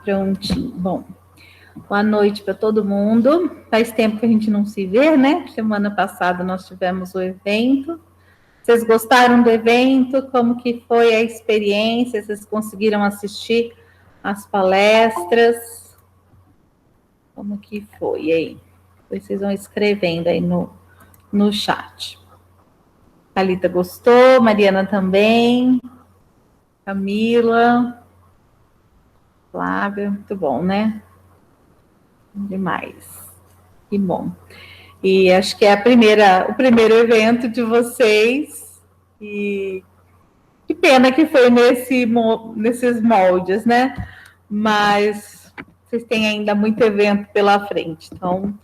Prontinho. Bom, boa noite para todo mundo. Faz tempo que a gente não se vê, né? Semana passada nós tivemos o evento. Vocês gostaram do evento? Como que foi a experiência? Vocês conseguiram assistir as palestras? Como que foi? E aí? Depois vocês vão escrevendo aí no chat. Thalita gostou, Mariana também, Camila, Flávia, muito bom, né? Demais. Que bom. E acho que é o primeiro evento de vocês. E que pena que foi nesses moldes, né? Mas vocês têm ainda muito evento pela frente. Então,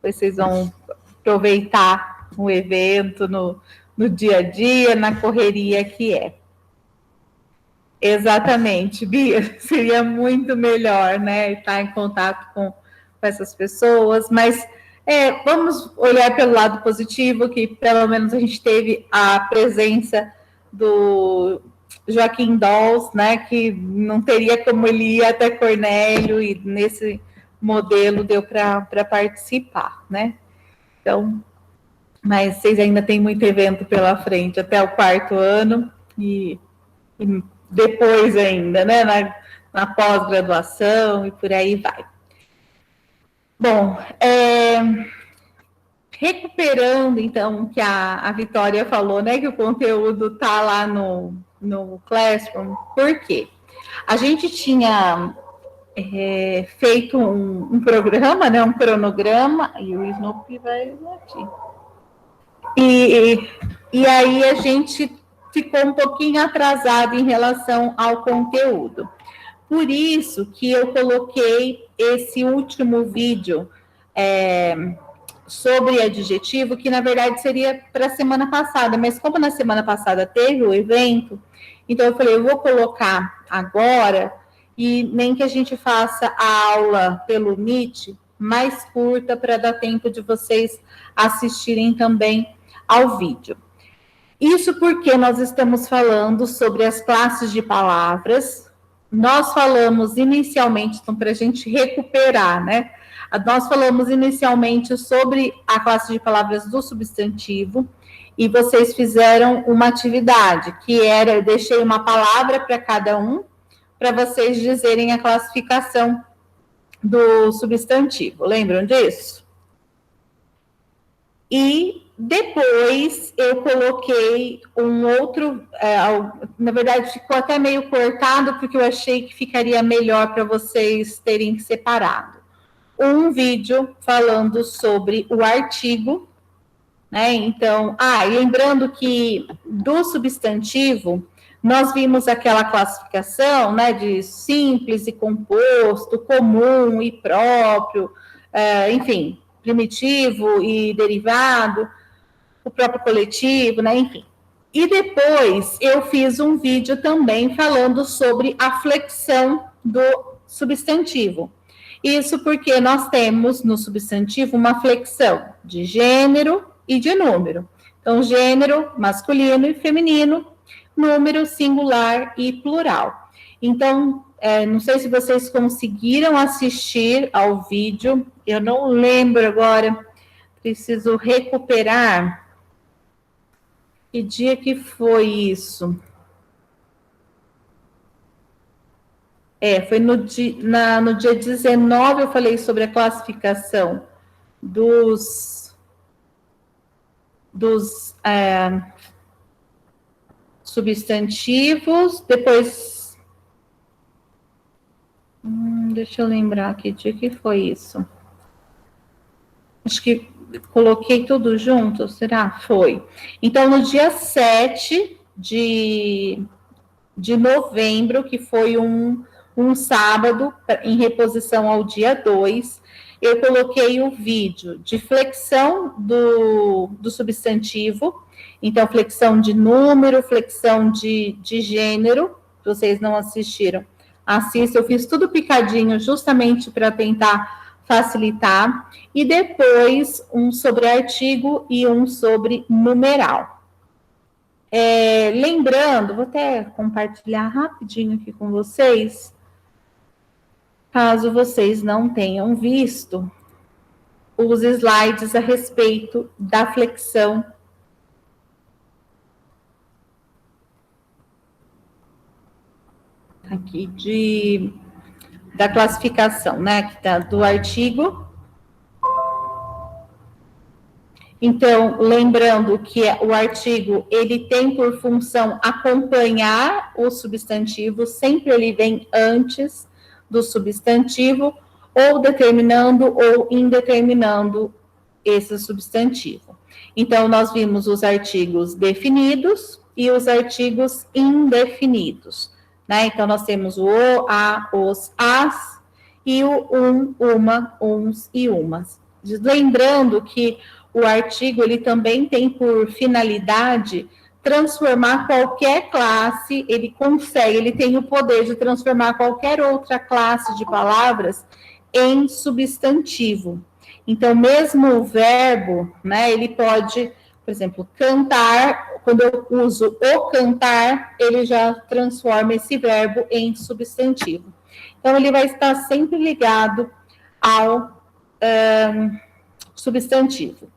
vocês vão aproveitar o evento no dia a dia, na correria que é. Exatamente, Bia. Seria muito melhor, né? Estar em contato com essas pessoas, mas vamos olhar pelo lado positivo, que pelo menos a gente teve a presença do Joaquim Dolls, né, que não teria como ele ir até Cornélio, e nesse modelo deu para participar, né? Então, mas vocês ainda têm muito evento pela frente, até o 4º ano, e depois ainda, né, na pós-graduação e por aí vai. Bom, recuperando, então, que a Vitória falou, né, que o conteúdo está lá no Classroom, por quê? A gente tinha feito um programa, né, um cronograma, e o Snoopy vai aqui. E aí a gente ficou um pouquinho atrasado em relação ao conteúdo. Por isso que eu coloquei esse último vídeo sobre adjetivo, que na verdade seria para a semana passada, mas como na semana passada teve o evento, então eu falei, eu vou colocar agora, e nem que a gente faça a aula pelo Meet mais curta, para dar tempo de vocês assistirem também ao vídeo. Isso porque nós estamos falando sobre as classes de palavras. Nós falamos inicialmente, então, para a gente recuperar, né? Nós falamos inicialmente sobre a classe de palavras do substantivo, e vocês fizeram uma atividade, que era, eu deixei uma palavra para cada um, para vocês dizerem a classificação do substantivo. Lembram disso? E depois eu coloquei um outro, na verdade ficou até meio cortado, porque eu achei que ficaria melhor para vocês terem separado. Um vídeo falando sobre o artigo, né? Então, lembrando que do substantivo, nós vimos aquela classificação, né, de simples e composto, comum e próprio, enfim, primitivo e derivado, o próprio coletivo, né, enfim. E depois eu fiz um vídeo também falando sobre a flexão do substantivo. Isso porque nós temos no substantivo uma flexão de gênero e de número. Então, gênero masculino e feminino, número singular e plural. Então, não sei se vocês conseguiram assistir ao vídeo, eu não lembro agora, preciso recuperar. Que dia que foi isso? Foi no dia 19, eu falei sobre a classificação dos substantivos. Depois, deixa eu lembrar que dia que foi isso. Acho que coloquei tudo junto, será? Foi. Então, no dia 7 de novembro, que foi um sábado, em reposição ao dia 2, eu coloquei o vídeo de flexão do substantivo, então flexão de número, flexão de gênero. Se vocês não assistiram, assista, eu fiz tudo picadinho justamente para tentar facilitar, e depois um sobre artigo e um sobre numeral. Lembrando, vou até compartilhar rapidinho aqui com vocês, Caso vocês não tenham visto os slides a respeito da flexão aqui da classificação, né, que tá do artigo. Então, lembrando que o artigo, ele tem por função acompanhar o substantivo, sempre ele vem antes do substantivo, ou determinando ou indeterminando esse substantivo. Então, nós vimos os artigos definidos e os artigos indefinidos, né? Então, nós temos o a, os, as, e o uma, uns e umas. Lembrando que o artigo, ele também tem por finalidade transformar qualquer classe, ele consegue, ele tem o poder de transformar qualquer outra classe de palavras em substantivo. Então, mesmo o verbo, né, ele pode, por exemplo, cantar, quando eu uso o cantar, ele já transforma esse verbo em substantivo. Então, ele vai estar sempre ligado ao substantivo.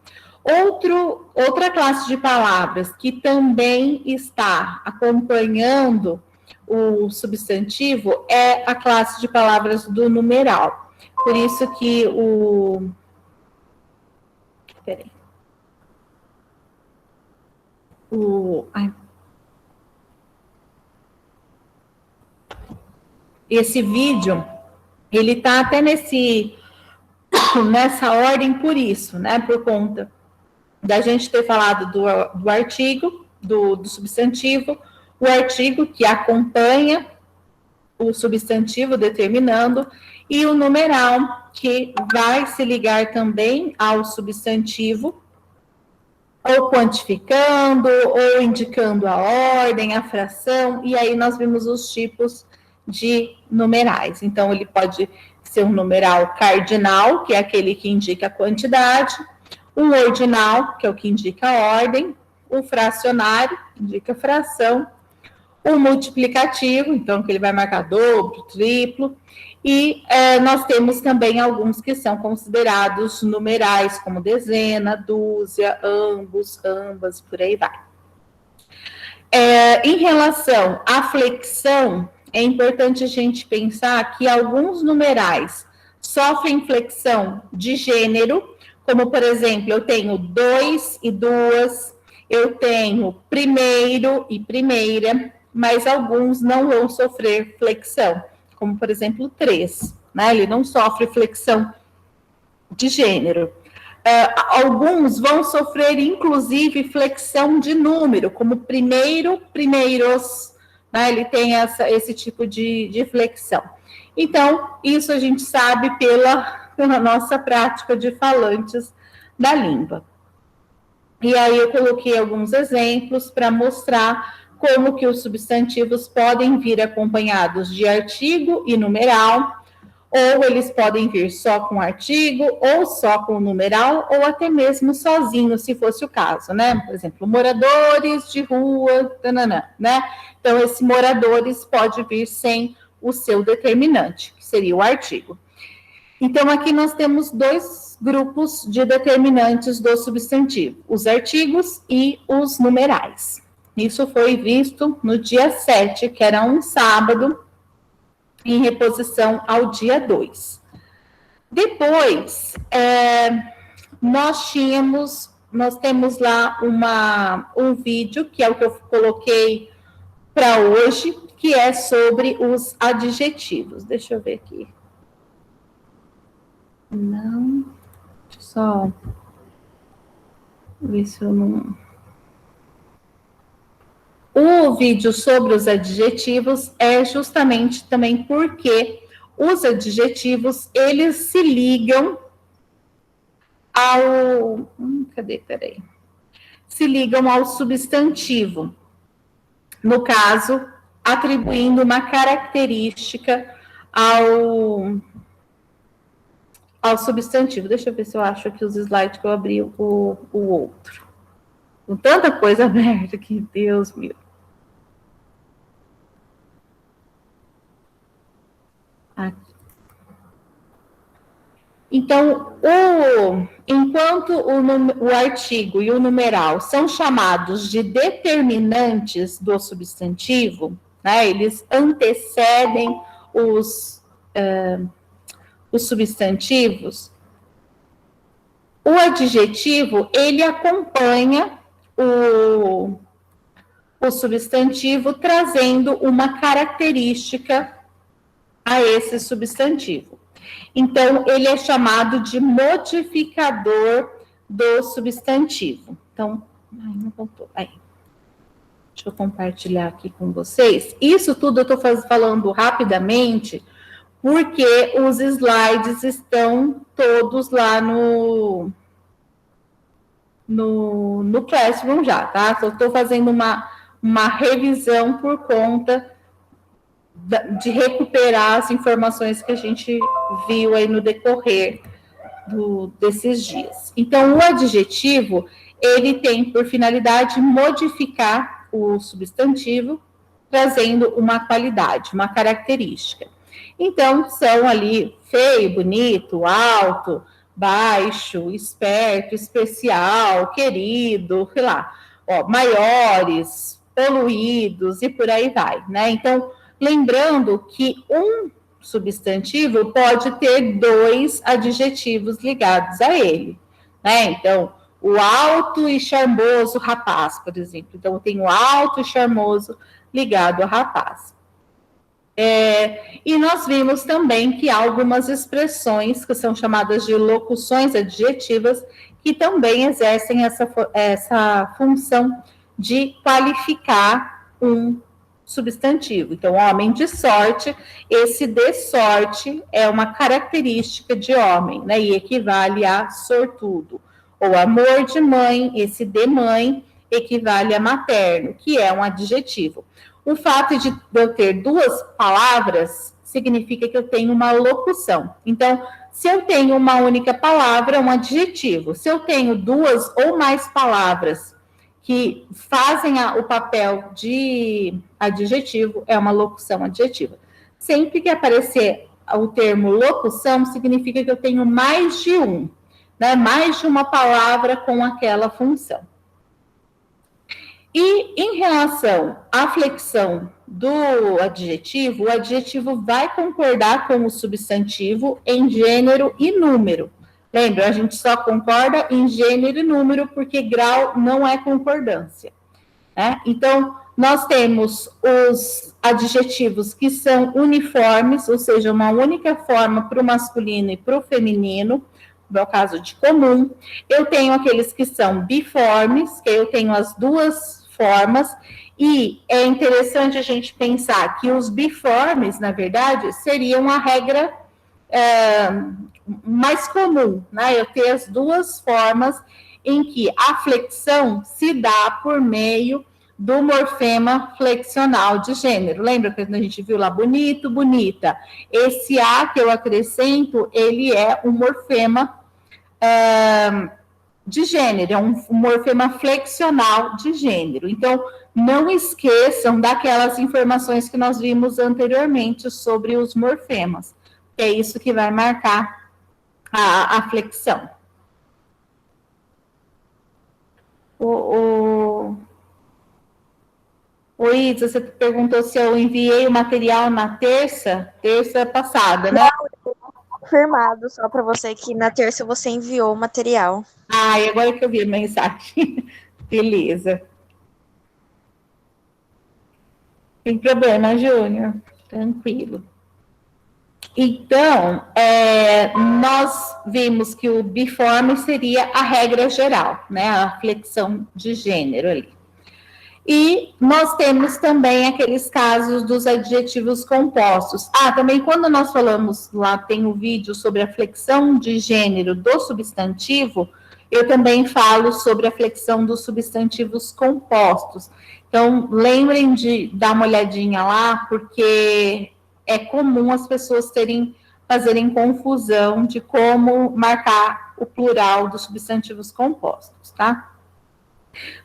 Outra classe de palavras que também está acompanhando o substantivo é a classe de palavras do numeral. Por isso que esse vídeo, ele está até nessa ordem por isso, né? Por conta da gente ter falado do artigo, do substantivo, o artigo que acompanha o substantivo determinando, e o numeral, que vai se ligar também ao substantivo, ou quantificando, ou indicando a ordem, a fração, e aí nós vimos os tipos de numerais. Então, ele pode ser um numeral cardinal, que é aquele que indica a quantidade, um ordinal, que é o que indica a ordem, o fracionário, que indica a fração, o multiplicativo, então, que ele vai marcar dobro, triplo, e nós temos também alguns que são considerados numerais, como dezena, dúzia, ambos, ambas, por aí vai. Em relação à flexão, é importante a gente pensar que alguns numerais sofrem flexão de gênero, como, por exemplo, eu tenho dois e duas, eu tenho primeiro e primeira, mas alguns não vão sofrer flexão, como, por exemplo, 3, né? Ele não sofre flexão de gênero. Alguns vão sofrer, inclusive, flexão de número, como primeiro, primeiros, né? Ele tem esse tipo de flexão. Então, isso a gente sabe pela nossa prática de falantes da língua. E aí eu coloquei alguns exemplos para mostrar como que os substantivos podem vir acompanhados de artigo e numeral, ou eles podem vir só com artigo, ou só com numeral, ou até mesmo sozinho, se fosse o caso, né? Por exemplo, moradores de rua, tananã, né? Então, esse moradores pode vir sem o seu determinante, que seria o artigo. Então, aqui nós temos dois grupos de determinantes do substantivo, os artigos e os numerais. Isso foi visto no dia 7, que era um sábado, em reposição ao dia 2. Depois, nós temos lá um vídeo, que é o que eu coloquei para hoje, que é sobre os adjetivos. Deixa eu ver aqui. Não, só ver se eu não... O vídeo sobre os adjetivos é justamente também porque os adjetivos, eles se ligam ao... Peraí. Se ligam ao substantivo. No caso, atribuindo uma característica ao substantivo. Deixa eu ver se eu acho aqui os slides que eu abri o outro. Com tanta coisa aberta aqui, Deus meu. Aqui. Então, enquanto o artigo e o numeral são chamados de determinantes do substantivo, né, eles antecedem os substantivos, o adjetivo, ele acompanha o substantivo, trazendo uma característica a esse substantivo. Então, ele é chamado de modificador do substantivo. Então, não voltou. Aí. Deixa eu compartilhar aqui com vocês. Isso tudo eu estou falando rapidamente, porque os slides estão todos lá no Classroom já, tá? Só estou fazendo uma revisão por conta de recuperar as informações que a gente viu aí no decorrer desses dias. Então, o adjetivo, ele tem por finalidade modificar o substantivo, trazendo uma qualidade, uma característica. Então, são ali feio, bonito, alto, baixo, esperto, especial, querido, sei lá, maiores, poluídos e por aí vai, né? Então, lembrando que um substantivo pode ter 2 adjetivos ligados a ele, né? Então, o alto e charmoso rapaz, por exemplo. Então, eu tenho alto e charmoso ligado a rapaz. E nós vimos também que há algumas expressões que são chamadas de locuções adjetivas que também exercem essa função de qualificar um substantivo. Então, homem de sorte, esse de sorte é uma característica de homem, né? E equivale a sortudo. Ou amor de mãe, esse de mãe equivale a materno, que é um adjetivo. O fato de eu ter 2 palavras significa que eu tenho uma locução. Então, se eu tenho uma única palavra, é um adjetivo. Se eu tenho 2 ou mais palavras que fazem o papel de adjetivo, é uma locução adjetiva. Sempre que aparecer o termo locução, significa que eu tenho mais de um, né? Mais de uma palavra com aquela função. E em relação à flexão do adjetivo, o adjetivo vai concordar com o substantivo em gênero e número. Lembra, a gente só concorda em gênero e número, porque grau não é concordância, né? Então, nós temos os adjetivos que são uniformes, ou seja, uma única forma para o masculino e para o feminino, no meu caso de comum. Eu tenho aqueles que são biformes, que eu tenho as 2 formas, e é interessante a gente pensar que os biformes, na verdade, seriam a regra mais comum, né? Eu ter as 2 formas em que a flexão se dá por meio do morfema flexional de gênero. Lembra que a gente viu lá bonito, bonita? Esse A que eu acrescento, ele é um morfema de gênero, é um morfema flexional de gênero. Então, não esqueçam daquelas informações que nós vimos anteriormente sobre os morfemas. É isso que vai marcar a flexão. O Isa, você perguntou se eu enviei o material na terça passada, né? Não, confirmado só para você que na terça você enviou o material. Ah, e agora que eu vi a mensagem. Beleza. Tem problema, Júnior. Tranquilo. Então, nós vimos que o biforme seria a regra geral, né? A flexão de gênero ali. E nós temos também aqueles casos dos adjetivos compostos. Também quando nós falamos, lá tem o vídeo sobre a flexão de gênero do substantivo, eu também falo sobre a flexão dos substantivos compostos. Então, lembrem de dar uma olhadinha lá, porque é comum as pessoas fazerem confusão de como marcar o plural dos substantivos compostos, tá?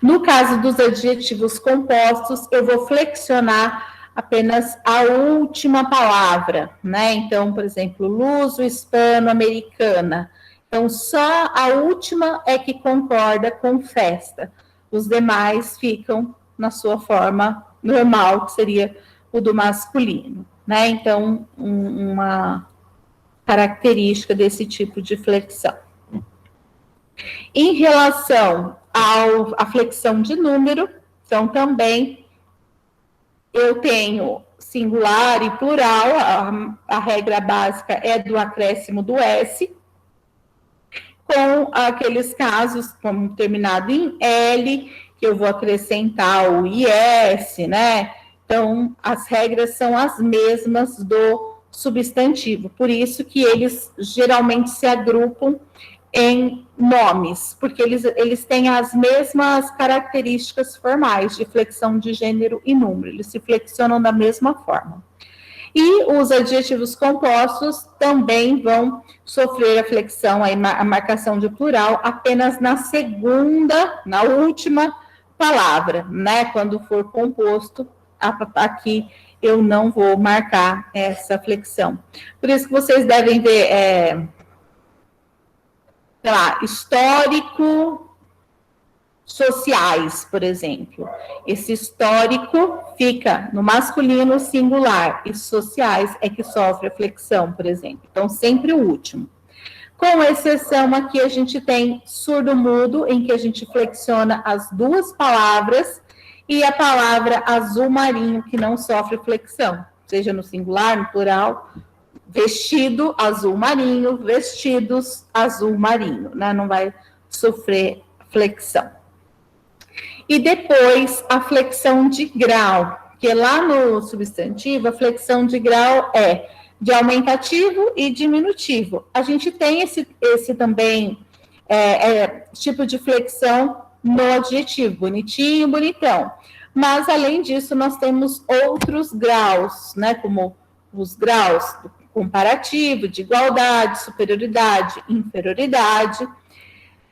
No caso dos adjetivos compostos, eu vou flexionar apenas a última palavra, né? Então, por exemplo, luso-hispano-americana. Então, só a última é que concorda com festa. Os demais ficam na sua forma normal, que seria o do masculino, né? Então, uma característica desse tipo de flexão. Em relação à flexão de número, então também eu tenho singular e plural, a regra básica é do acréscimo do S, com aqueles casos como terminado em L, que eu vou acrescentar o IS, né? Então, as regras são as mesmas do substantivo, por isso que eles geralmente se agrupam em nomes, porque eles têm as mesmas características formais de flexão de gênero e número, eles se flexionam da mesma forma. E os adjetivos compostos também vão sofrer a flexão, a marcação de plural, apenas na última palavra, né? Quando for composto, aqui eu não vou marcar essa flexão. Por isso que vocês devem ver, sei lá, histórico, sociais, por exemplo. Esse histórico fica no masculino singular e sociais é que sofre a flexão, por exemplo. Então, sempre o último. Com exceção aqui, a gente tem surdo-mudo, em que a gente flexiona as duas palavras, e a palavra azul marinho, que não sofre flexão, seja no singular, no plural, vestido azul marinho, vestidos azul marinho, né? Não vai sofrer flexão. E depois a flexão de grau, que lá no substantivo, a flexão de grau é de aumentativo e diminutivo. A gente tem esse também tipo de flexão no adjetivo, bonitinho, bonitão. Mas, além disso, nós temos outros graus, né, como os graus do comparativo, de igualdade, superioridade, inferioridade.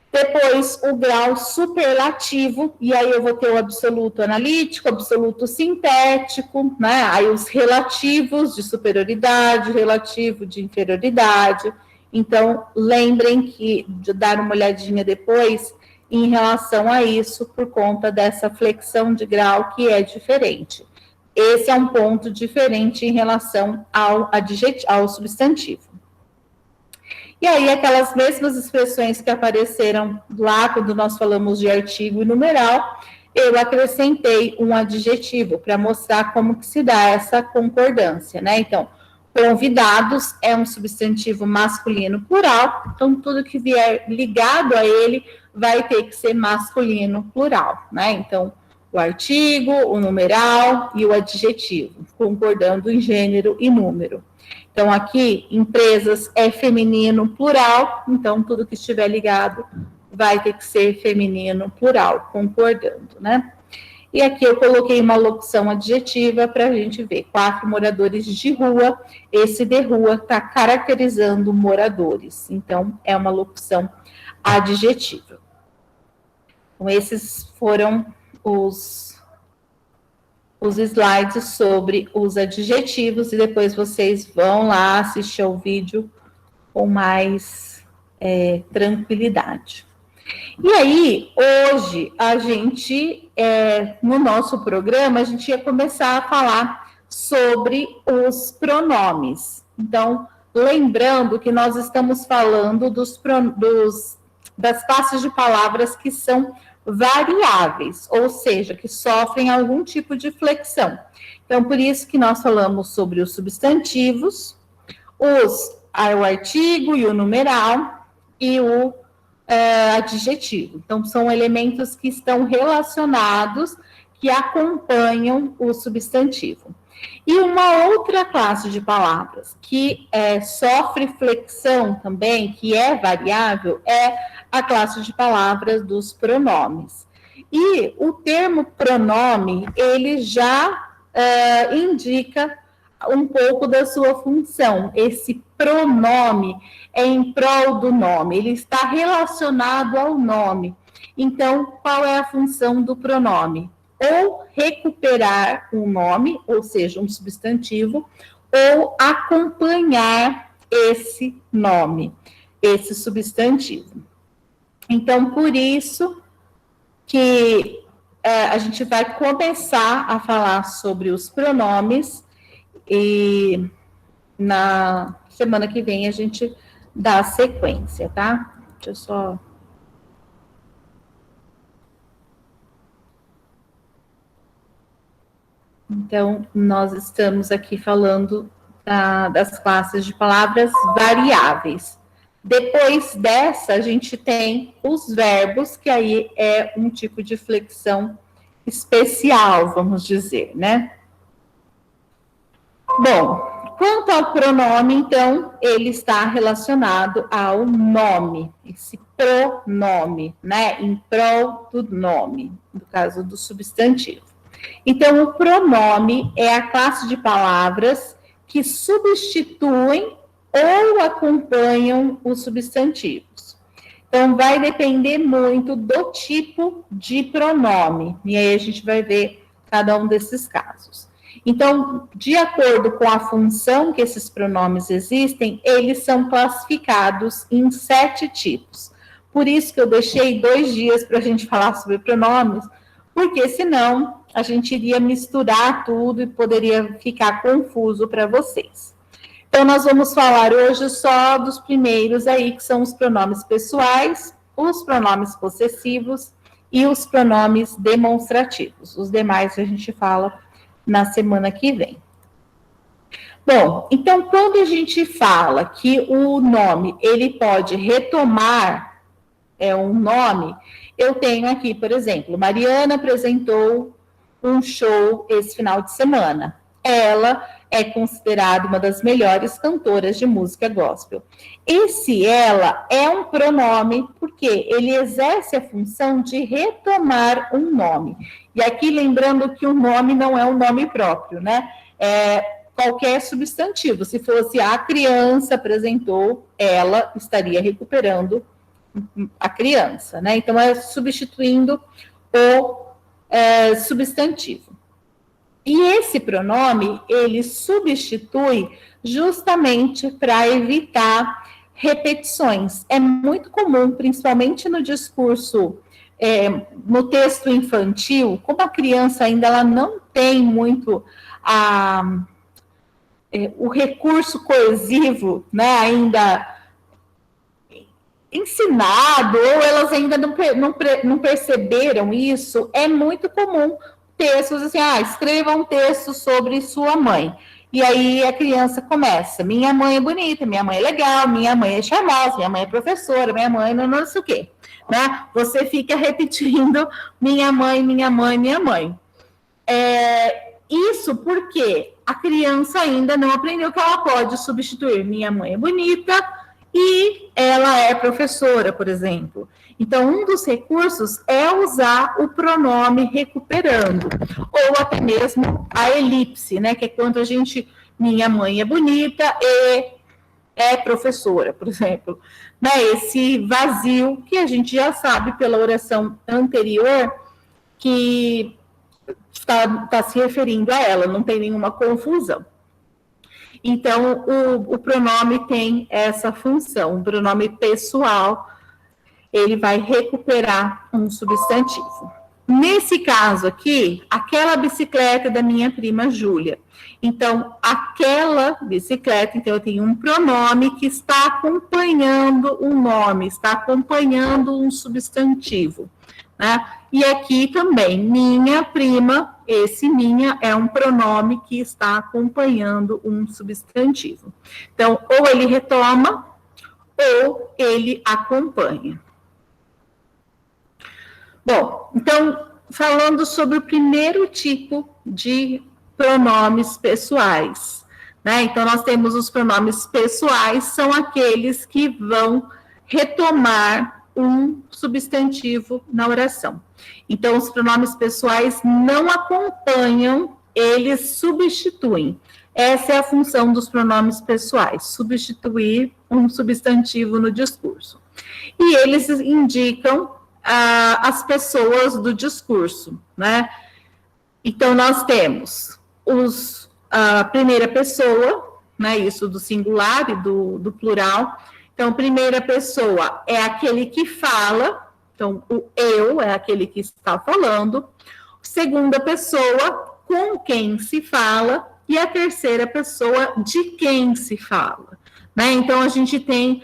Depois, o grau superlativo, e aí eu vou ter o absoluto analítico, absoluto sintético, né? Aí os relativos de superioridade, relativo de inferioridade. Então, lembrem de dar uma olhadinha depois em relação a isso, por conta dessa flexão de grau que é diferente. Esse é um ponto diferente em relação ao substantivo. E aí, aquelas mesmas expressões que apareceram lá quando nós falamos de artigo e numeral, eu acrescentei um adjetivo para mostrar como que se dá essa concordância, né? Então, convidados é um substantivo masculino plural, então tudo que vier ligado a ele vai ter que ser masculino plural, né? Então, o artigo, o numeral e o adjetivo, concordando em gênero e número. Então, aqui, empresas é feminino plural, então tudo que estiver ligado vai ter que ser feminino plural, concordando, né? E aqui eu coloquei uma locução adjetiva para a gente ver. 4 moradores de rua, esse de rua está caracterizando moradores, então é uma locução adjetiva. Então, esses foram os slides sobre os adjetivos, e depois vocês vão lá assistir ao vídeo com mais tranquilidade. E aí, hoje, a gente, no nosso programa, a gente ia começar a falar sobre os pronomes. Então, lembrando que nós estamos falando das classes de palavras que são variáveis, ou seja, que sofrem algum tipo de flexão. Então, por isso que nós falamos sobre os substantivos, o artigo e o numeral e o adjetivo. Então, são elementos que estão relacionados, que acompanham o substantivo. E uma outra classe de palavras que sofre flexão também, que é variável, é a classe de palavras dos pronomes. E o termo pronome, ele já indica um pouco da sua função. Esse pronome é em prol do nome, ele está relacionado ao nome. Então, qual é a função do pronome? ou recuperar um nome, ou seja, um substantivo, ou acompanhar esse nome, esse substantivo. Então, por isso que a gente vai começar a falar sobre os pronomes e na semana que vem a gente dá a sequência, tá? Deixa eu só... Então, nós estamos aqui falando das classes de palavras variáveis. Depois dessa, a gente tem os verbos, que aí é um tipo de flexão especial, vamos dizer, né? Bom, quanto ao pronome, então, ele está relacionado ao nome, esse pronome, né? Em prol do nome, no caso do substantivo. Então, o pronome é a classe de palavras que substituem ou acompanham os substantivos. Então, vai depender muito do tipo de pronome. E aí a gente vai ver cada um desses casos. Então, de acordo com a função que esses pronomes existem, eles são classificados em 7 tipos. Por isso que eu deixei 2 dias para a gente falar sobre pronomes, porque senão a gente iria misturar tudo e poderia ficar confuso para vocês. Então, nós vamos falar hoje só dos primeiros aí, que são os pronomes pessoais, os pronomes possessivos e os pronomes demonstrativos. Os demais a gente fala na semana que vem. Bom, então, quando a gente fala que o nome, ele pode retomar um nome, eu tenho aqui, por exemplo, Mariana apresentou um show esse final de semana. Ela é considerada uma das melhores cantoras de música gospel. Esse ela é um pronome porque ele exerce a função de retomar um nome. E aqui lembrando que o nome não é um nome próprio, né? É qualquer substantivo. Se fosse a criança apresentou, ela estaria recuperando a criança, né? Então, é substituindo o substantivo. E esse pronome, ele substitui justamente para evitar repetições. É muito comum, principalmente no discurso, no texto infantil, como a criança ainda ela não tem muito o recurso coesivo, né, ainda ensinado, ou elas ainda não perceberam isso, é muito comum textos assim, escreva um texto sobre sua mãe. E aí a criança começa, minha mãe é bonita, minha mãe é legal, minha mãe é charmosa, minha mãe é professora, minha mãe não sei o quê. Né? Você fica repetindo minha mãe, minha mãe, minha mãe. Isso porque a criança ainda não aprendeu que ela pode substituir minha mãe é bonita e ela é professora, por exemplo. Então, um dos recursos é usar o pronome recuperando, ou até mesmo a elipse, né, que é quando a gente, minha mãe é bonita e é professora, por exemplo. Né, esse vazio que a gente já sabe pela oração anterior que está se referindo a ela, não tem nenhuma confusão. Então, o pronome tem essa função, o pronome pessoal, ele vai recuperar um substantivo. Nesse caso aqui, aquela bicicleta da minha prima Júlia. Então, aquela bicicleta, então eu tenho um pronome que está acompanhando um nome, está acompanhando um substantivo. Né? E aqui também, minha prima, esse minha é um pronome que está acompanhando um substantivo. Então, ou ele retoma, ou ele acompanha. Bom, então, falando sobre o primeiro tipo de pronomes pessoais, né? Então, nós temos os pronomes pessoais, são aqueles que vão retomar um substantivo na oração. Então, os pronomes pessoais não acompanham, eles substituem. Essa é a função dos pronomes pessoais, substituir um substantivo no discurso. E eles indicam as pessoas do discurso, né? Então, nós temos a primeira pessoa, né, isso do singular e do plural. Então, primeira pessoa é aquele que fala, então, o eu é aquele que está falando. Segunda pessoa, com quem se fala. E a terceira pessoa, de quem se fala. Né? Então, a gente tem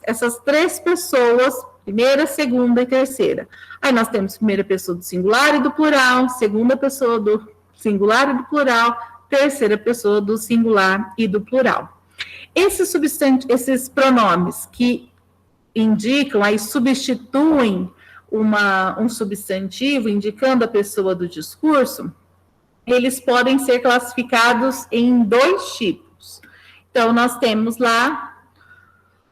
essas três pessoas, primeira, segunda e terceira. Aí nós temos primeira pessoa do singular e do plural, segunda pessoa do singular e do plural, terceira pessoa do singular e do plural. Esses pronomes que indicam, aí substituem um substantivo, indicando a pessoa do discurso, eles podem ser classificados em dois tipos. Então, nós temos lá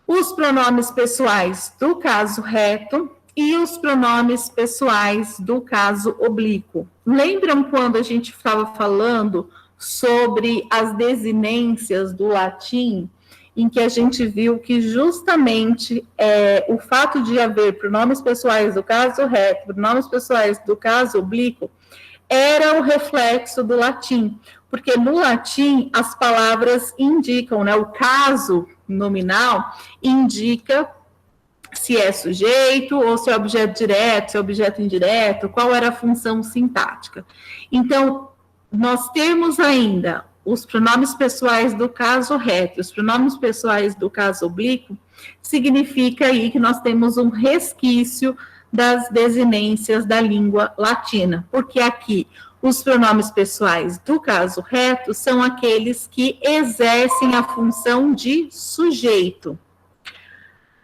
os pronomes pessoais do caso reto e os pronomes pessoais do caso oblíquo. Lembram quando a gente estava falando sobre as desinências do latim, em que a gente viu que justamente o fato de haver pronomes pessoais do caso reto, pronomes pessoais do caso oblíquo, era o reflexo do latim, porque no latim as palavras indicam, né, o caso nominal indica se é sujeito ou se é objeto direto, se é objeto indireto, qual era a função sintática. Então, nós temos ainda os pronomes pessoais do caso reto, os pronomes pessoais do caso oblíquo, significa aí que nós temos um resquício das desinências da língua latina, porque aqui os pronomes pessoais do caso reto são aqueles que exercem a função de sujeito,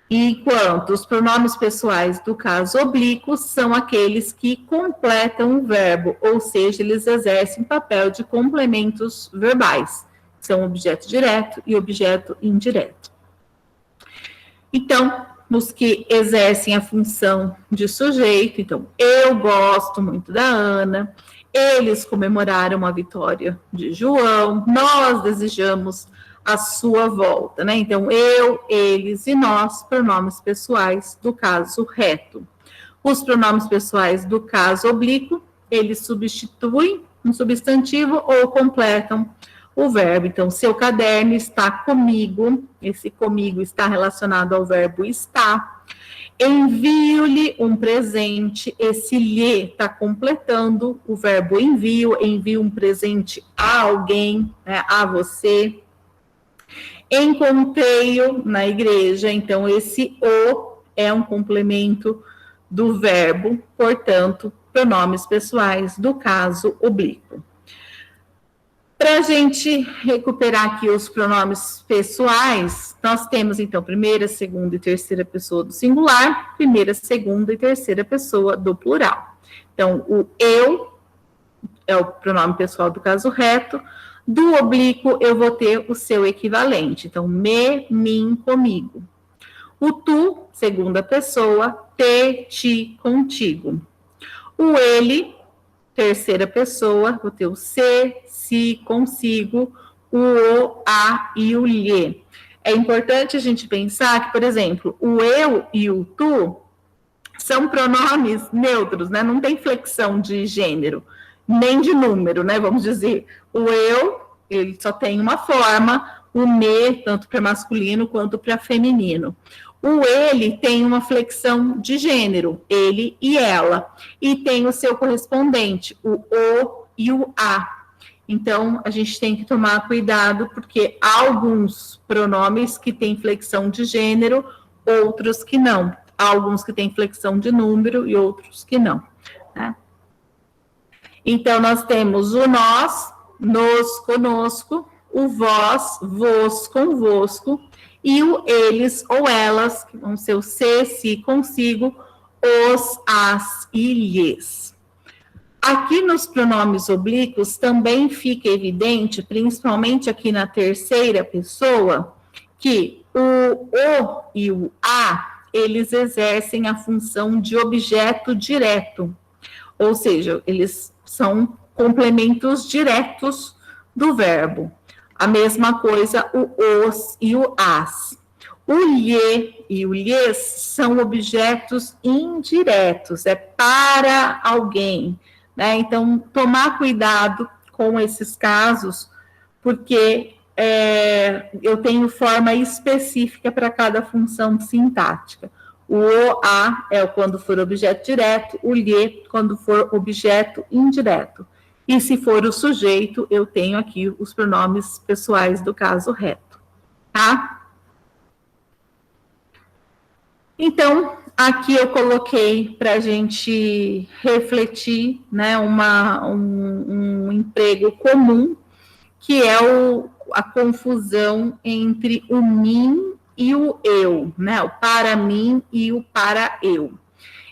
enquanto os pronomes pessoais do caso oblíquo são aqueles que completam o verbo, ou seja, eles exercem papel de complementos verbais, são objeto direto e objeto indireto. Então, nos que exercem a função de sujeito, então, eu gosto muito da Ana, eles comemoraram a vitória de João, nós desejamos a sua volta, né? Então, eu, eles e nós, pronomes pessoais do caso reto. Os pronomes pessoais do caso oblíquo, eles substituem um substantivo ou completam o verbo. Então, seu caderno está comigo, esse comigo está relacionado ao verbo estar. Envio-lhe um presente, esse lhe está completando o verbo envio um presente a alguém, né, a você. Encontrei-o na igreja, então esse o é um complemento do verbo, portanto, pronomes pessoais do caso oblíquo. Para a gente recuperar aqui os pronomes pessoais, nós temos, então, primeira, segunda e terceira pessoa do singular, primeira, segunda e terceira pessoa do plural. Então, o eu é o pronome pessoal do caso reto, do oblíquo eu vou ter o seu equivalente, então, me, mim, comigo. O tu, segunda pessoa, te, ti, contigo. O ele, terceira pessoa, vou ter o se, si, consigo, o, a e o lhe. É importante a gente pensar que, por exemplo, o eu e o tu são pronomes neutros, né? Não tem flexão de gênero, nem de número, né? Vamos dizer, o eu, ele só tem uma forma, o me, tanto para masculino quanto para feminino. O ele tem uma flexão de gênero, ele e ela, e tem o seu correspondente, o e o a. Então, a gente tem que tomar cuidado, porque há alguns pronomes que têm flexão de gênero, outros que não. Há alguns que têm flexão de número e outros que não, né? Então, nós temos o nós, nos, conosco, o vós, vos, convosco, e o eles ou elas, que vão ser o se, si, consigo, os, as e lhes. Aqui nos pronomes oblíquos também fica evidente, principalmente aqui na terceira pessoa, que o e o a, eles exercem a função de objeto direto, ou seja, eles são complementos diretos do verbo. A mesma coisa o os e o as. O lhe e o lhes são objetos indiretos, é para alguém, né? Então, tomar cuidado com esses casos, porque eu tenho forma específica para cada função sintática. O a é quando for objeto direto, o lhe quando for objeto indireto. E se for o sujeito, eu tenho aqui os pronomes pessoais do caso reto, tá? Então, aqui eu coloquei para a gente refletir, né, um emprego comum, que é a confusão entre o mim e o eu, né, o para mim e o para eu.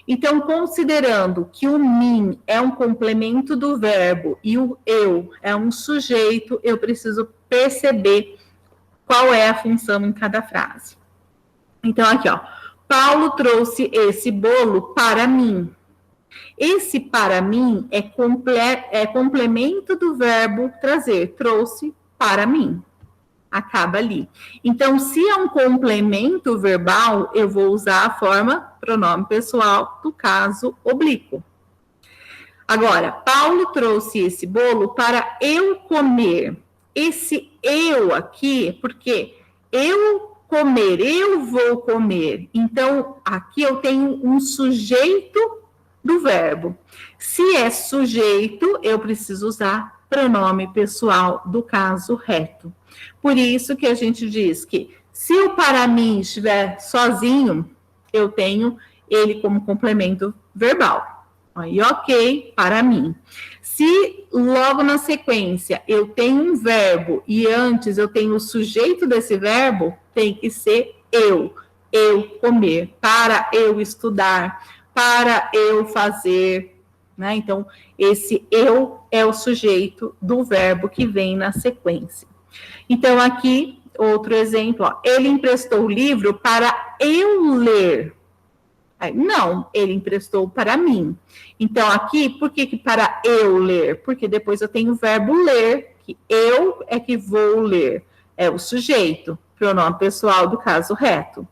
Então, considerando que o mim é um complemento do verbo e o eu é um sujeito, eu preciso perceber qual é a função em cada frase. Então, aqui, ó, Paulo trouxe esse bolo para mim. Esse para mim é complemento do verbo trazer, trouxe para mim. Acaba ali. Então, se é um complemento verbal, eu vou usar a forma pronome pessoal do caso oblíquo. Agora, Paulo trouxe esse bolo para eu comer. Esse eu aqui, porque eu comer, eu vou comer. Então, aqui eu tenho um sujeito do verbo. Se é sujeito, eu preciso usar pronome pessoal do caso reto. Por isso que a gente diz que se o para mim estiver sozinho, eu tenho ele como complemento verbal. Aí, ok, para mim. Se logo na sequência eu tenho um verbo e antes eu tenho o sujeito desse verbo, tem que ser eu comer, para eu estudar, para eu fazer, né? Então, esse eu é o sujeito do verbo que vem na sequência. Então, aqui, outro exemplo, ó, ele emprestou o livro para eu ler. Não, ele emprestou para mim. Então, aqui, por que para eu ler? Porque depois eu tenho o verbo ler, que eu é que vou ler. É o sujeito, pronome pessoal do caso reto.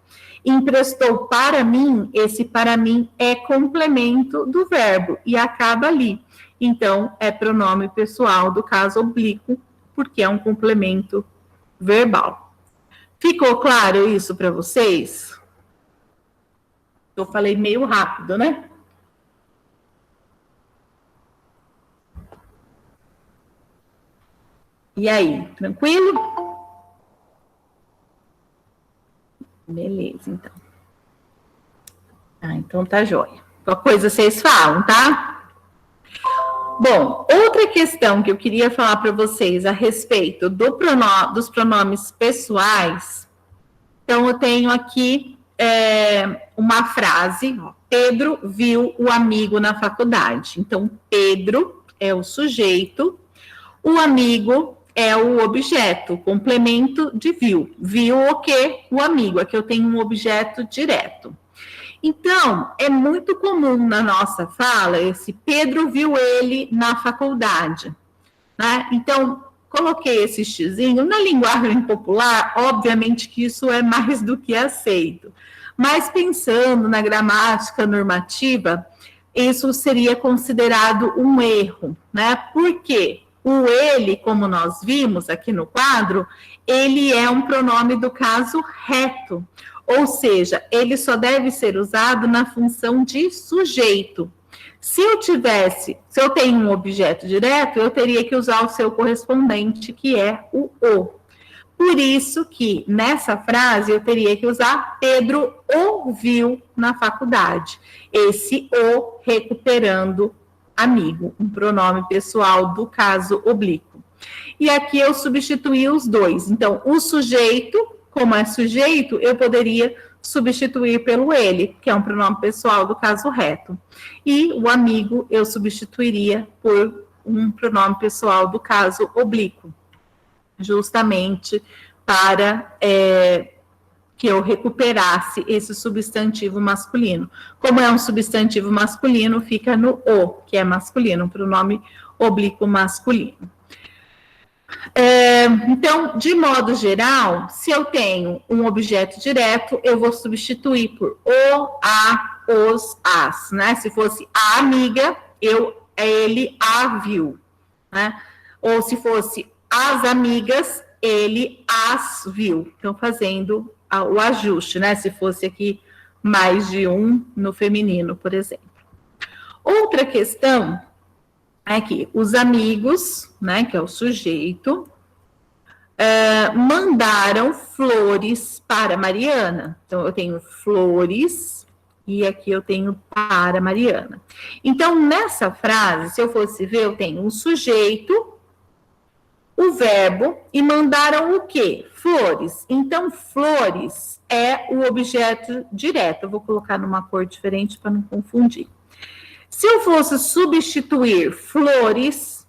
Emprestou para mim, esse para mim é complemento do verbo e acaba ali. Então, é pronome pessoal do caso oblíquo, porque é um complemento verbal. Ficou claro isso para vocês? Eu falei meio rápido, né? E aí, tranquilo? Beleza, então. Então tá jóia. Qualquer coisa vocês falam, tá? Bom, outra questão que eu queria falar para vocês a respeito dos pronomes pessoais. Então, eu tenho aqui uma frase, ó, Pedro viu o amigo na faculdade. Então, Pedro é o sujeito, o amigo é o objeto, complemento de viu. Viu o quê? O amigo. Aqui eu tenho um objeto direto. Então, é muito comum na nossa fala esse Pedro viu ele na faculdade, né? Então, coloquei esse xizinho. Na linguagem popular, obviamente que isso é mais do que aceito. Mas pensando na gramática normativa, isso seria considerado um erro, né? Por quê? O ele, como nós vimos aqui no quadro, ele é um pronome do caso reto. Ou seja, ele só deve ser usado na função de sujeito. Se eu tenho um objeto direto, eu teria que usar o seu correspondente, que é o. Por isso que, nessa frase, eu teria que usar Pedro ouviu na faculdade. Esse o recuperando amigo, um pronome pessoal do caso oblíquo. E aqui eu substituí os dois. Então, o sujeito, como é sujeito, eu poderia substituir pelo ele, que é um pronome pessoal do caso reto. E o amigo eu substituiria por um pronome pessoal do caso oblíquo, justamente para que eu recuperasse esse substantivo masculino. Como é um substantivo masculino, fica no o, que é masculino, um pronome oblíquo masculino. Então, de modo geral, se eu tenho um objeto direto, eu vou substituir por o, a, os, as, né? Se fosse a amiga, eu ele a viu, né? Ou se fosse as amigas, ele as viu. Então, fazendo o ajuste, né? Se fosse aqui mais de um no feminino, por exemplo. Outra questão é que os amigos, né, que é o sujeito, mandaram flores para Mariana. Então, eu tenho flores e aqui eu tenho para Mariana. Então, nessa frase, se eu fosse ver, eu tenho um sujeito, o verbo e mandaram o quê? Flores. Então, flores é o objeto direto. Eu vou colocar numa cor diferente para não confundir. Se eu fosse substituir flores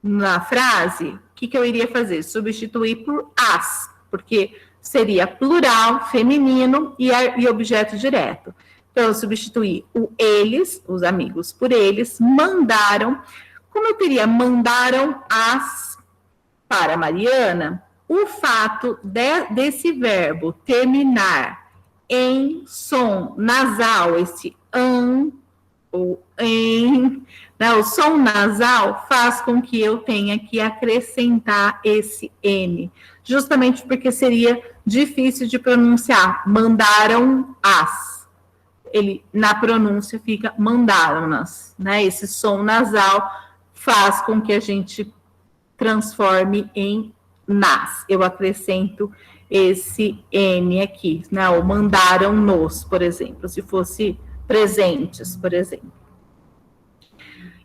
na frase, o que eu iria fazer? Substituir por as, porque seria plural, feminino e objeto direto. Então, eu substituí o eles, os amigos, por eles, mandaram. Como eu teria mandaram as para Mariana, o fato desse verbo terminar em som nasal, esse ou em, né, o som nasal faz com que eu tenha que acrescentar esse N, justamente porque seria difícil de pronunciar. Mandaram as. Ele, na pronúncia, fica mandaram-nas, né? Esse som nasal faz com que a gente transforme em nas. Eu acrescento esse N aqui, né? Ou mandaram-nos, por exemplo, se fosse presentes, por exemplo.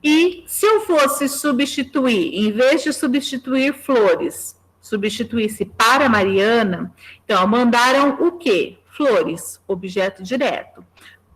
E se eu fosse substituir, em vez de substituir flores, substituísse para Mariana, então, mandaram o quê? Flores, objeto direto.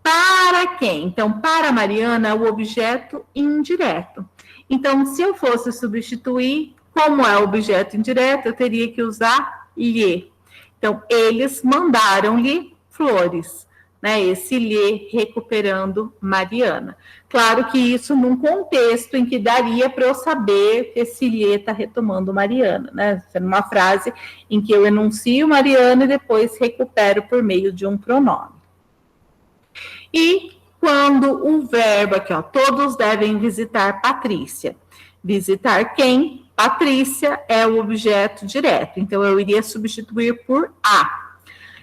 Para quem? Então, para Mariana, o objeto indireto. Então, se eu fosse substituir, como é objeto indireto, eu teria que usar lhe. Então, eles mandaram-lhe flores, né? Esse lhe recuperando Mariana. Claro que isso num contexto em que daria para eu saber que esse lhe está retomando Mariana, né? Uma frase em que eu enuncio Mariana e depois recupero por meio de um pronome. E quando o verbo aqui, ó, todos devem visitar Patrícia. Visitar quem? Patrícia é o objeto direto. Então, eu iria substituir por a.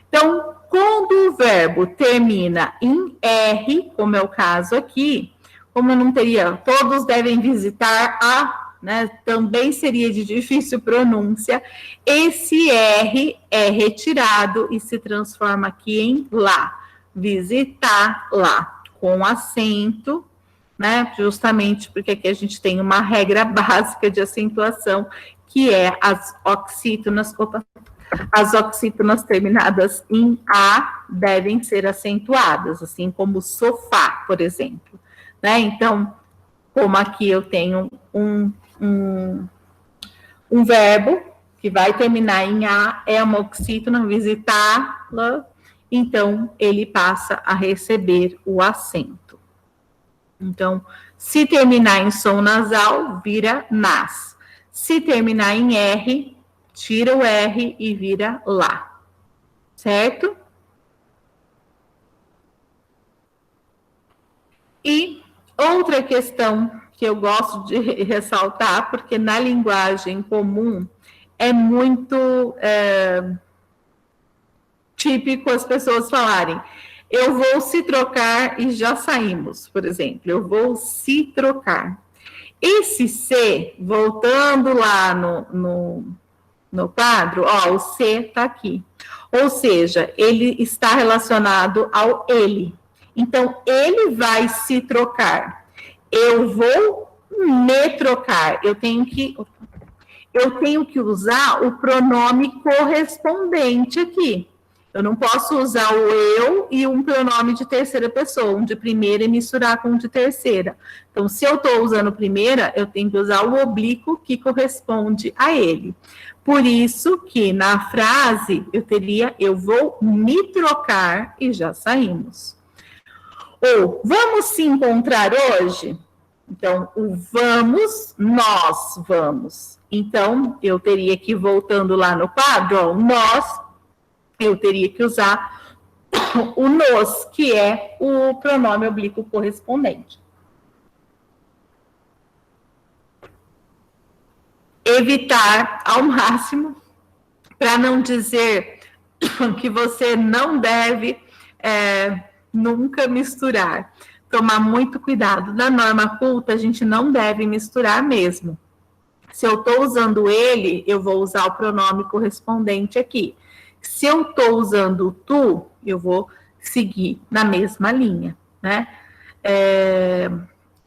Então, quando o verbo termina em R, como é o caso aqui, como eu não teria, todos devem visitar a, né, também seria de difícil pronúncia, esse R é retirado e se transforma aqui em lá. Visitar lá, com acento, né, justamente porque aqui a gente tem uma regra básica de acentuação, que é as oxítonas terminadas em A devem ser acentuadas, assim como sofá, por exemplo, né? Então, como aqui eu tenho um verbo que vai terminar em A, é uma oxítona, visitá-la, então ele passa a receber o acento. Então, se terminar em som nasal, vira nas. Se terminar em R, tira o R e vira lá. Certo? E outra questão que eu gosto de ressaltar, porque na linguagem comum é muito típico as pessoas falarem: eu vou se trocar e já saímos, por exemplo. Eu vou se trocar. Esse se, voltando lá no quadro, ó, o se está aqui. Ou seja, ele está relacionado ao ele. Então, ele vai se trocar. Eu vou me trocar. Eu tenho que usar o pronome correspondente aqui. Eu não posso usar o eu e um pronome de terceira pessoa, um de primeira e misturar com um de terceira. Então, se eu estou usando primeira, eu tenho que usar o oblíquo que corresponde a ele. Por isso que na frase eu teria: eu vou me trocar e já saímos. Ou, vamos se encontrar hoje? Então, o vamos, nós vamos. Então, eu teria que, voltando lá no quadro, ó, nós, eu teria que usar o nos, que é o pronome oblíquo correspondente. evitar ao máximo, para não dizer que você não deve nunca misturar. Tomar muito cuidado. Na norma culta, a gente não deve misturar mesmo. Se eu estou usando ele, eu vou usar o pronome correspondente aqui. Se eu estou usando o tu, eu vou seguir na mesma linha, né?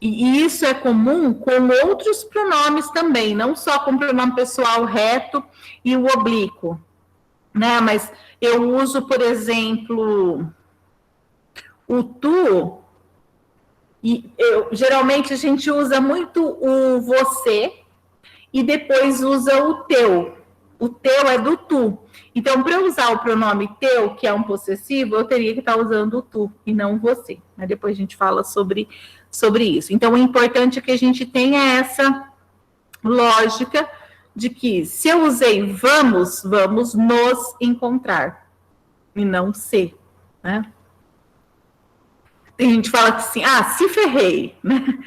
E isso é comum com outros pronomes também, não só com o pronome pessoal reto e o oblíquo, né? Mas eu uso, por exemplo, o tu, e geralmente a gente usa muito o você e depois usa o teu. O teu é do tu. Então, para eu usar o pronome teu, que é um possessivo, eu teria que estar usando o tu e não você. Mas depois a gente fala sobre isso. Então, o importante é que a gente tenha essa lógica de que se eu usei vamos nos encontrar e não se, né? Tem gente que fala que assim, se ferrei, né?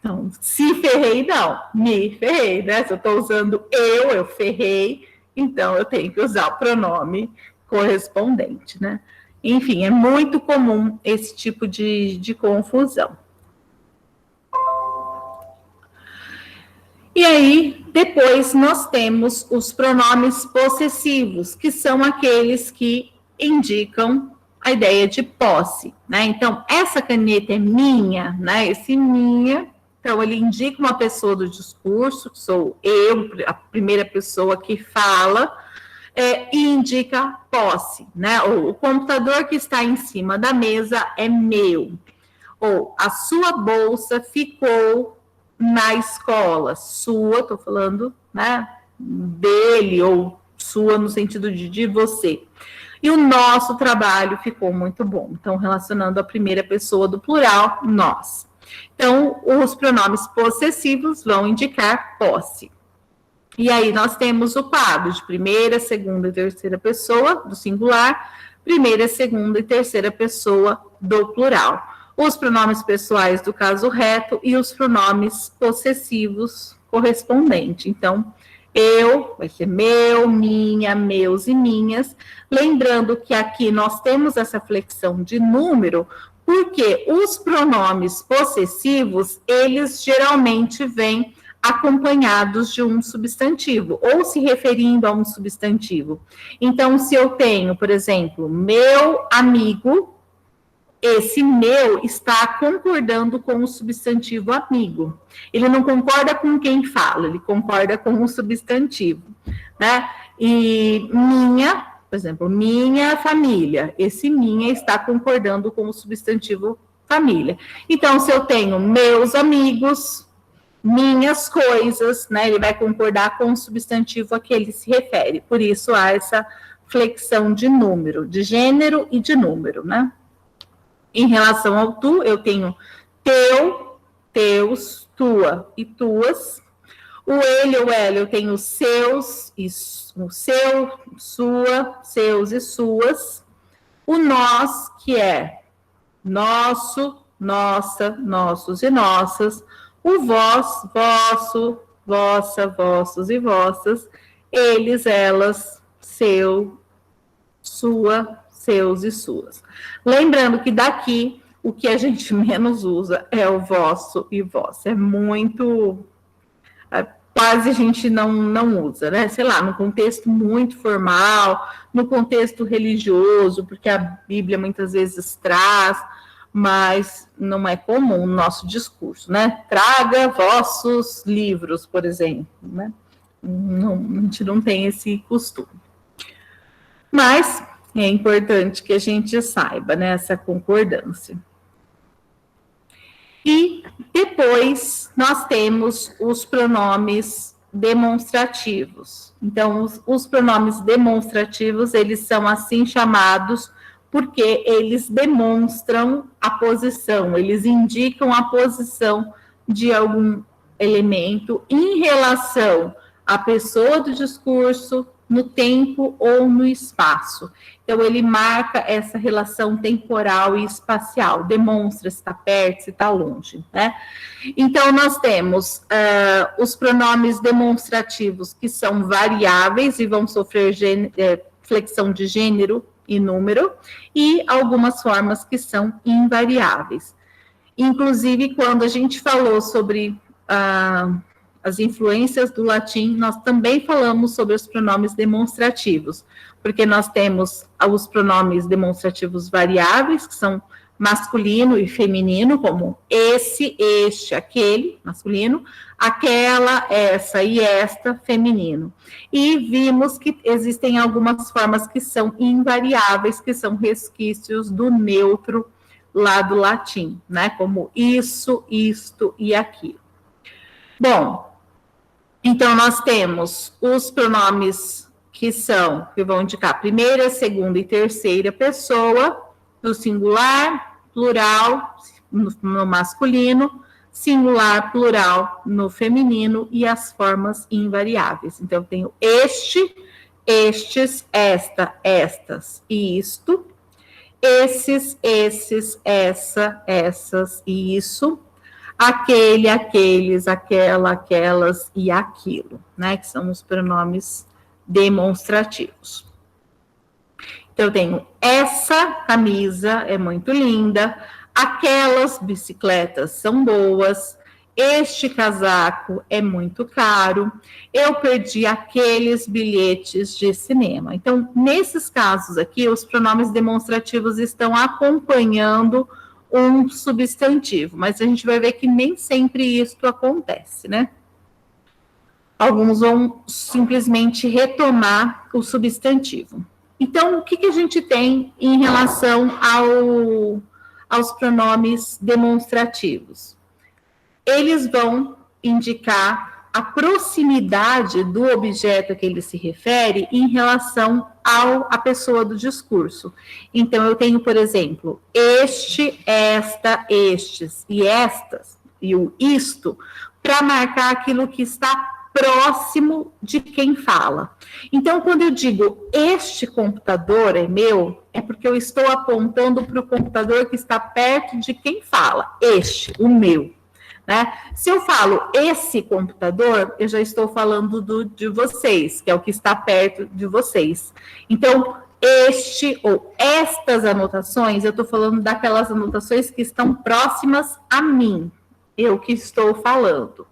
Então, se ferrei, não, me ferrei, né? Se eu estou usando eu ferrei, então eu tenho que usar o pronome correspondente, né? Enfim, é muito comum esse tipo de confusão. E aí, depois nós temos os pronomes possessivos, que são aqueles que indicam a ideia de posse, né? Então, essa caneta é minha, né? Esse minha, então ele indica uma pessoa do discurso, que sou eu, a primeira pessoa que fala, e indica posse, né? O computador que está em cima da mesa é meu. Ou a sua bolsa ficou na escola, sua, estou falando, né, dele, ou sua no sentido de você. E o nosso trabalho ficou muito bom. Então, relacionando a primeira pessoa do plural, nós. Então, os pronomes possessivos vão indicar posse. E aí nós temos o quadro de primeira, segunda e terceira pessoa do singular, primeira, segunda e terceira pessoa do plural. Os pronomes pessoais do caso reto e os pronomes possessivos correspondentes. Então, eu vai ser meu, minha, meus e minhas. Lembrando que aqui nós temos essa flexão de número, porque os pronomes possessivos, eles geralmente vêm acompanhados de um substantivo, ou se referindo a um substantivo. Então, se eu tenho, por exemplo, meu amigo, esse meu está concordando com o substantivo amigo. Ele não concorda com quem fala, ele concorda com o substantivo, né? E minha, por exemplo, minha família, esse minha está concordando com o substantivo família. Então, se eu tenho meus amigos, minhas coisas, né? Ele vai concordar com o substantivo a que ele se refere. Por isso há essa flexão de número, de gênero e de número, né? Em relação ao tu, eu tenho teu, teus, tua e tuas. O ele ou ela, eu tenho seus, e o seu, sua, seus e suas. O nós, que é nosso, nossa, nossos e nossas. O vós, vosso, vossa, vossos e vossas. Eles, elas, seu, sua, seus e suas. Lembrando que daqui, o que a gente menos usa é o vosso e vossa. É muito... quase a gente não usa, né? Sei lá, no contexto muito formal, no contexto religioso, porque a Bíblia muitas vezes traz, mas não é comum no nosso discurso, né? Traga vossos livros, por exemplo, né? Não, a gente não tem esse costume. Mas é importante que a gente saiba, né, essa concordância. E depois nós temos os pronomes demonstrativos. Então, os pronomes demonstrativos, eles são assim chamados porque eles demonstram a posição, eles indicam a posição de algum elemento em relação à pessoa do discurso, no tempo ou no espaço. Então, ele marca essa relação temporal e espacial, demonstra se está perto, se está longe, né? Então, nós temos os pronomes demonstrativos, que são variáveis e vão sofrer flexão de gênero e número, e algumas formas que são invariáveis. Inclusive, quando a gente falou sobre as influências do latim, nós também falamos sobre os pronomes demonstrativos, porque nós temos os pronomes demonstrativos variáveis, que são masculino e feminino, como esse, este, aquele, masculino, aquela, essa e esta, feminino. E vimos que existem algumas formas que são invariáveis, que são resquícios do neutro lá do latim, né? Como isso, isto e aquilo. Bom, então nós temos os pronomes que vão indicar primeira, segunda e terceira pessoa, no singular, plural, no masculino, singular, plural, no feminino, e as formas invariáveis. Então, eu tenho este, estes, esta, estas e isto, esses, essa, essas e isso, aquele, aqueles, aquela, aquelas e aquilo, né? Que são os pronomes demonstrativos. Então, eu tenho essa camisa é muito linda, aquelas bicicletas são boas, este casaco é muito caro, eu perdi aqueles bilhetes de cinema. Então, nesses casos aqui, os pronomes demonstrativos estão acompanhando um substantivo, mas a gente vai ver que nem sempre isso acontece, né? Alguns vão simplesmente retomar o substantivo. Então, o que a gente tem em relação aos pronomes demonstrativos? Eles vão indicar a proximidade do objeto a que ele se refere em relação à pessoa do discurso. Então, eu tenho, por exemplo, este, esta, estes e estas, e o isto, para marcar aquilo que está próximo de quem fala. Então, quando eu digo este computador é meu, é porque eu estou apontando para o computador que está perto de quem fala, este, o meu. Né? Se eu falo esse computador, eu já estou falando de vocês, que é o que está perto de vocês. Então, este ou estas anotações, eu estou falando daquelas anotações que estão próximas a mim, eu que estou falando.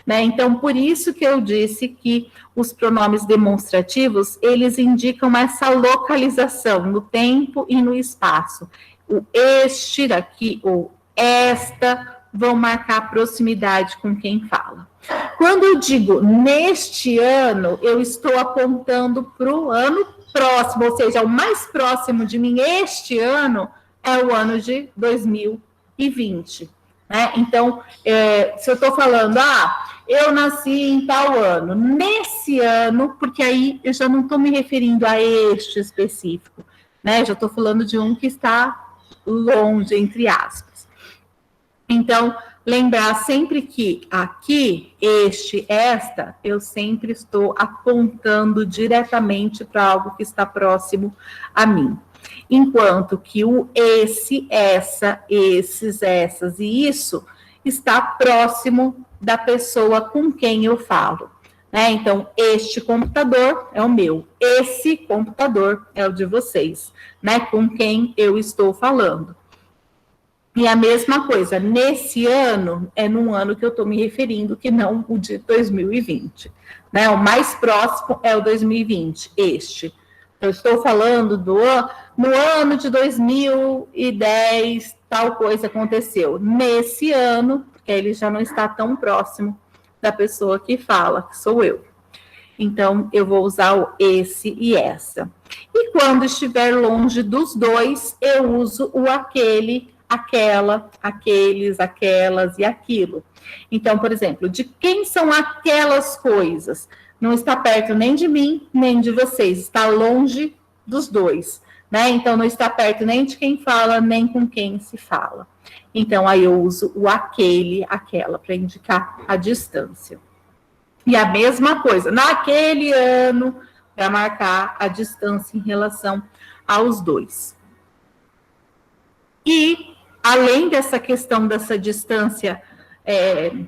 Né? Então, por isso que eu disse que os pronomes demonstrativos, eles indicam essa localização no tempo e no espaço. O este daqui, ou esta, vão marcar proximidade com quem fala. Quando eu digo neste ano, eu estou apontando para o ano próximo, ou seja, o mais próximo de mim este ano é o ano de 2020. Né? Então, se eu estou falando, eu nasci em tal ano, nesse ano, porque aí eu já não estou me referindo a este específico, né? Já estou falando de um que está longe, entre aspas. Então, lembrar sempre que aqui, este, esta, eu sempre estou apontando diretamente para algo que está próximo a mim. Enquanto que o esse, essa, esses, essas e isso está próximo da pessoa com quem eu falo. Né? Então, este computador é o meu, esse computador é o de vocês, né? Com quem eu estou falando. E a mesma coisa, nesse ano, é num ano que eu estou me referindo, que não o de 2020. Né? O mais próximo é o 2020, este. Eu estou falando no ano de 2010, tal coisa aconteceu. Nesse ano, porque ele já não está tão próximo da pessoa que fala, que sou eu. Então, eu vou usar o esse e essa. E quando estiver longe dos dois, eu uso o aquele, aquela, aqueles, aquelas e aquilo. Então, por exemplo, de quem são aquelas coisas? Não está perto nem de mim, nem de vocês, está longe dos dois, né? Então, não está perto nem de quem fala, nem com quem se fala. Então, aí eu uso o aquele, aquela, para indicar a distância. E a mesma coisa, naquele ano, para marcar a distância em relação aos dois. E, além dessa questão dessa distância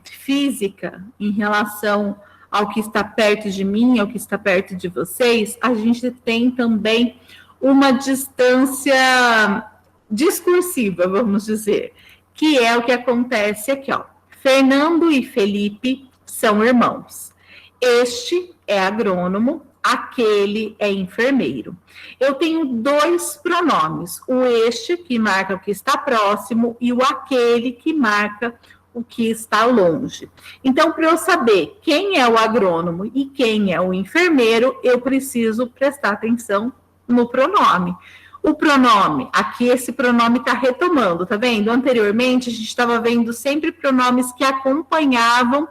física em relação ao que está perto de mim, ao que está perto de vocês, a gente tem também uma distância discursiva, vamos dizer, que é o que acontece aqui, ó. Fernando e Felipe são irmãos. Este é agrônomo, aquele é enfermeiro. Eu tenho dois pronomes, o este, que marca o que está próximo, e o aquele, que marca o que está longe. Então, para eu saber quem é o agrônomo e quem é o enfermeiro, eu preciso prestar atenção no pronome. O pronome, aqui esse pronome está retomando, tá vendo? Anteriormente, a gente estava vendo sempre pronomes que acompanhavam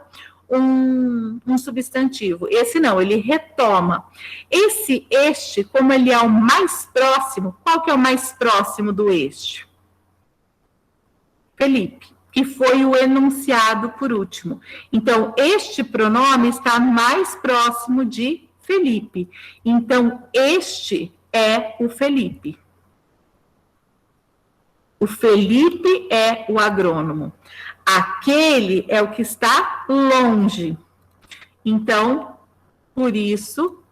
um substantivo. Esse não, ele retoma. Este, como ele é o mais próximo, qual que é o mais próximo do este? Felipe, que foi o enunciado por último. Então, este pronome está mais próximo de Felipe. Então, este é o Felipe. O Felipe é o agrônomo. Aquele é o que está longe. Então, por isso,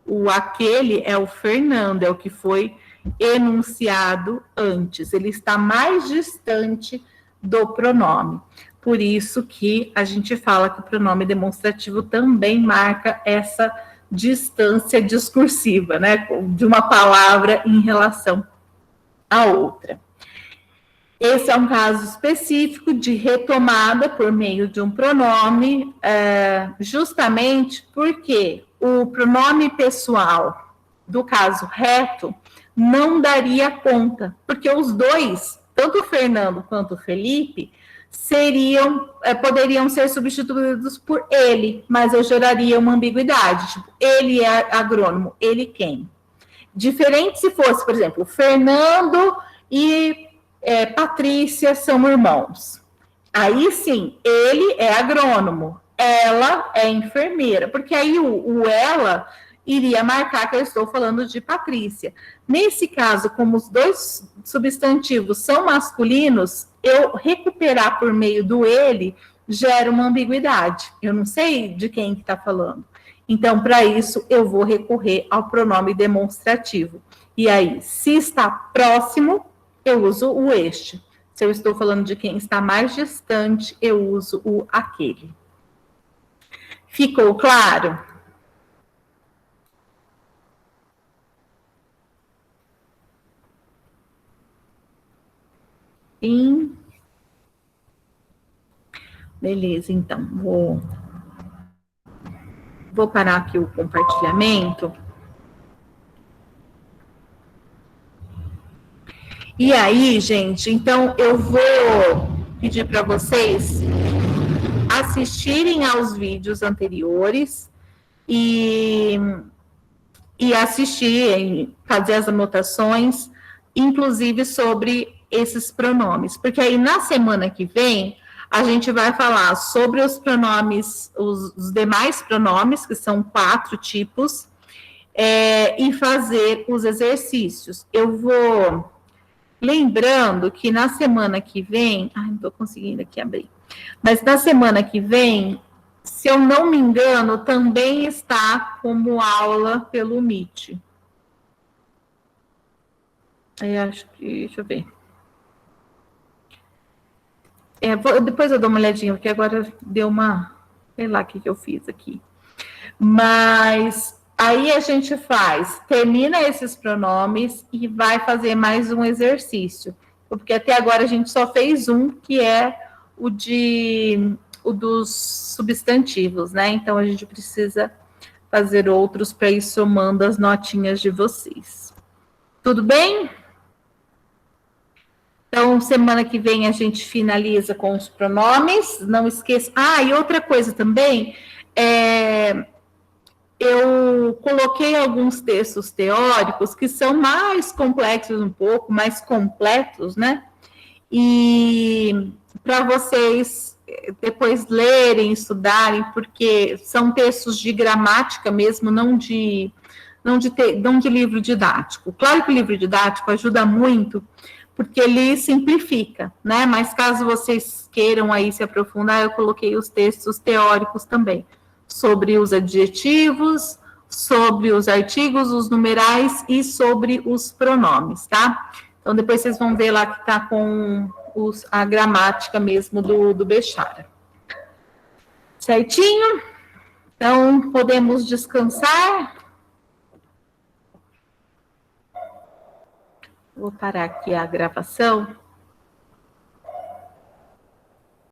o aquele é o Fernando, é o que foi enunciado antes. Ele está mais distante do pronome. Por isso que a gente fala que o pronome demonstrativo também marca essa distância discursiva, né? De uma palavra em relação à outra. Esse é um caso específico de retomada por meio de um pronome, justamente porque o pronome pessoal do caso reto não daria conta, porque os dois, tanto o Fernando quanto o Felipe, poderiam ser substituídos por ele, mas eu geraria uma ambiguidade, tipo, ele é agrônomo, ele quem? Diferente se fosse, por exemplo, Fernando e Patrícia são irmãos. Aí sim, ele é agrônomo, ela é enfermeira, porque aí o ela iria marcar que eu estou falando de Patrícia. Nesse caso, como os dois substantivos são masculinos, eu recuperar por meio do ele gera uma ambiguidade. Eu não sei de quem que está falando. Então, para isso, eu vou recorrer ao pronome demonstrativo. E aí, se está próximo, eu uso o este. Se eu estou falando de quem está mais distante, eu uso o aquele. Ficou claro? Sim. Beleza, então, vou parar aqui o compartilhamento. E aí, gente, então eu vou pedir para vocês assistirem aos vídeos anteriores e assistirem, fazer as anotações, inclusive sobre esses pronomes, porque aí na semana que vem a gente vai falar sobre os pronomes, os demais pronomes, que são 4 tipos, e fazer os exercícios. Eu vou lembrando que na semana que vem, não estou conseguindo aqui abrir, mas na semana que vem, se eu não me engano, também está como aula pelo Meet. Aí acho que, deixa eu ver. Depois eu dou uma olhadinha, porque agora deu uma, sei lá o que eu fiz aqui. Mas aí a gente termina esses pronomes e vai fazer mais um exercício. Porque até agora a gente só fez um, que é o dos substantivos, né? Então a gente precisa fazer outros para ir somando as notinhas de vocês. Tudo bem? Então, semana que vem a gente finaliza com os pronomes. Não esqueça. E outra coisa também, eu coloquei alguns textos teóricos que são mais complexos um pouco, mais completos, né? E para vocês depois lerem, estudarem, porque são textos de gramática mesmo, não de não de livro didático. Claro que o livro didático ajuda muito, porque ele simplifica, né? Mas caso vocês queiram aí se aprofundar, eu coloquei os textos teóricos também, sobre os adjetivos, sobre os artigos, os numerais e sobre os pronomes, tá? Então, depois vocês vão ver lá que tá com a gramática mesmo do Bechara. Certinho? Então, podemos descansar. Vou parar aqui a gravação.